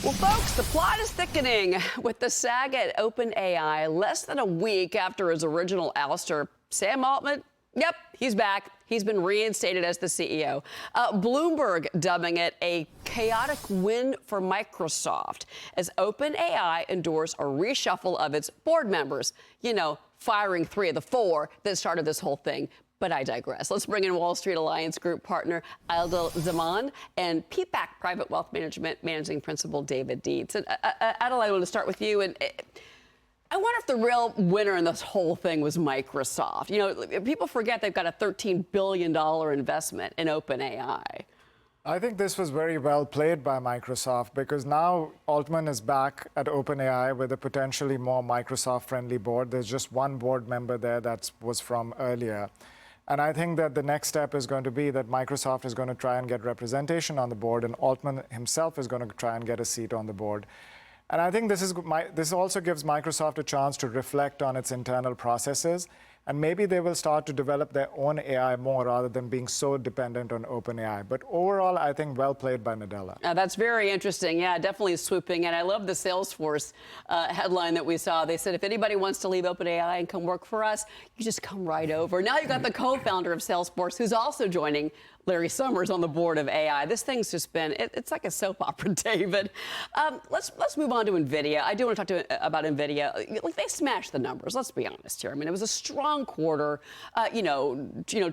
Well, folks, the plot is thickening with the sag at OpenAI less than a week after his original ouster. Sam Altman, yep, he's back. He's been reinstated as the CEO. Bloomberg dubbing it a chaotic win for Microsoft as OpenAI endorsed a reshuffle of its board members. You know, firing 3 of the 4 that started this whole thing. But I digress. Let's bring in Wall Street Alliance Group partner Aadil Zaman and Peapack Private Wealth Management Managing Principal David Dietze. And Aadil, I want to start with you. And I wonder if the real winner in this whole thing was Microsoft. You know, people forget they've got a $13 billion investment in OpenAI. I think this was very well played by Microsoft because now Altman is back at OpenAI with a potentially more Microsoft-friendly board. There's just one board member there that was from earlier. And I think that the next step is going to be that Microsoft is going to try and get representation on the board, and Altman himself is going to try and get a seat on the board. And I think this also gives Microsoft a chance to reflect on its internal processes, and maybe they will start to develop their own AI more rather than being so dependent on OpenAI. But overall, I think well played by Nadella. That's very interesting. Yeah, definitely swooping. And I love the Salesforce headline that we saw. They said, if anybody wants to leave OpenAI and come work for us, you just come right over. Now you've got the co-founder of Salesforce, who's also joining Larry Summers on the board of AI. This thing's just been, it's like a soap opera, David. Let's move on to NVIDIA. I do want to talk about NVIDIA. Like, they smashed the numbers, let's be honest here. I mean, it was a strong quarter,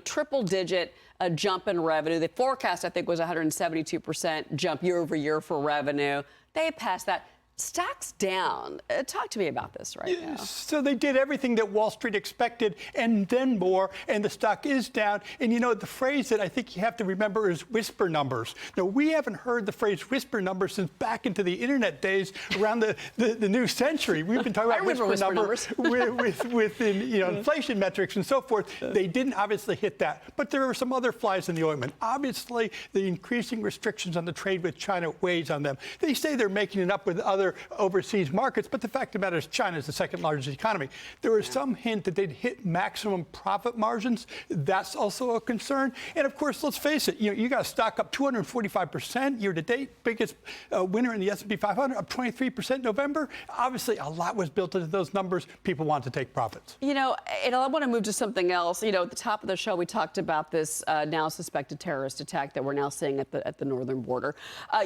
triple-digit jump in revenue. The forecast, I think, was 172% jump year over year for revenue. They passed that. Stock's down. Talk to me about this right now. So they did everything that Wall Street expected and then more, and the stock is down. And, you know, the phrase that I think you have to remember is whisper numbers. Now, we haven't heard the phrase whisper numbers since back into the internet days around the new century. We've been talking about whisper numbers with inflation metrics and so forth. They didn't obviously hit that. But there are some other flies in the ointment. Obviously, the increasing restrictions on the trade with China weighs on them. They say they're making it up with other overseas markets, but the fact of the matter is China is the second largest economy. There was some hint that they'd hit maximum profit margins. That's also a concern. And of course, let's face it, you got a stock up 245% year to date, biggest winner in the S&P 500, up 23% in November. Obviously, a lot was built into those numbers. People want to take profits. You know, and I want to move to something else. You know, at the top of the show, we talked about this now suspected terrorist attack that we're now seeing at the northern border.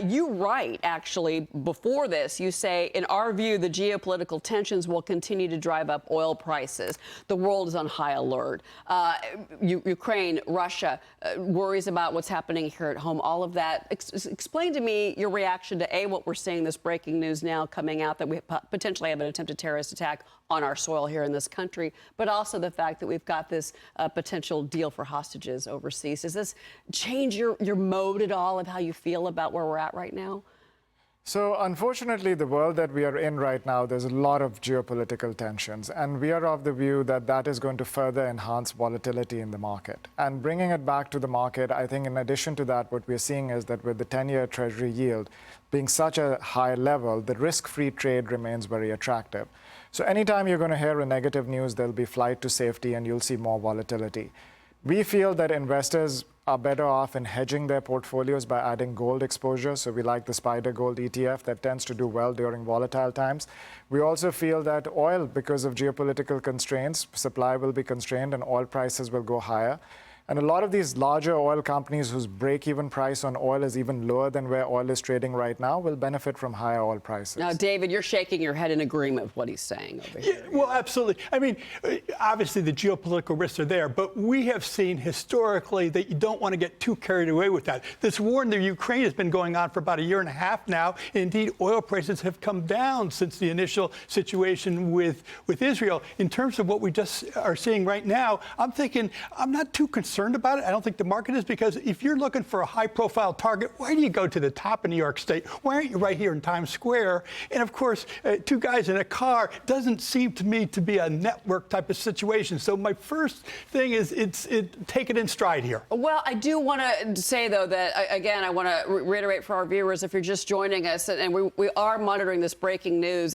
You write, actually, before this, you say, in our view, the geopolitical tensions will continue to drive up oil prices. The world is on high alert. Ukraine, Russia, worries about what's happening here at home, all of that. Explain to me your reaction to, A, what we're seeing, this breaking news now coming out that we potentially have an attempted terrorist attack on our soil here in this country, but also the fact that we've got this potential deal for hostages overseas. Does this change your mode at all of how you feel about where we're at right now? So unfortunately, the world that we are in right now, there's a lot of geopolitical tensions, and we are of the view that that is going to further enhance volatility in the market. And bringing it back to the market, I think in addition to that, what we're seeing is that with the 10-year Treasury yield being such a high level, the risk-free trade remains very attractive. So anytime you're going to hear a negative news, there'll be flight to safety and you'll see more volatility. We feel that investors are better off in hedging their portfolios by adding gold exposure. So we like the Spider Gold ETF that tends to do well during volatile times. We also feel that oil, because of geopolitical constraints, supply will be constrained and oil prices will go higher. And a lot of these larger oil companies whose break-even price on oil is even lower than where oil is trading right now will benefit from higher oil prices. Now, David, you're shaking your head in agreement with what he's saying over here. Yeah, well, absolutely. I mean, obviously the geopolitical risks are there, but we have seen historically that you don't want to get too carried away with that. This war in the Ukraine has been going on for about a year and a half now. Indeed, oil prices have come down since the initial situation with Israel. In terms of what we just are seeing right now, I'm thinking I'm not too concerned about it. I don't think the market is, because if you're looking for a high-profile target, why do you go to the top of New York State? Why aren't you right here in Times Square? And of course, two guys in a car doesn't seem to me to be a network type of situation. So my first thing is take it in stride here. Well, I do want to say, though, that, again, I want to reiterate for our viewers, if you're just joining us, and we are monitoring this breaking news,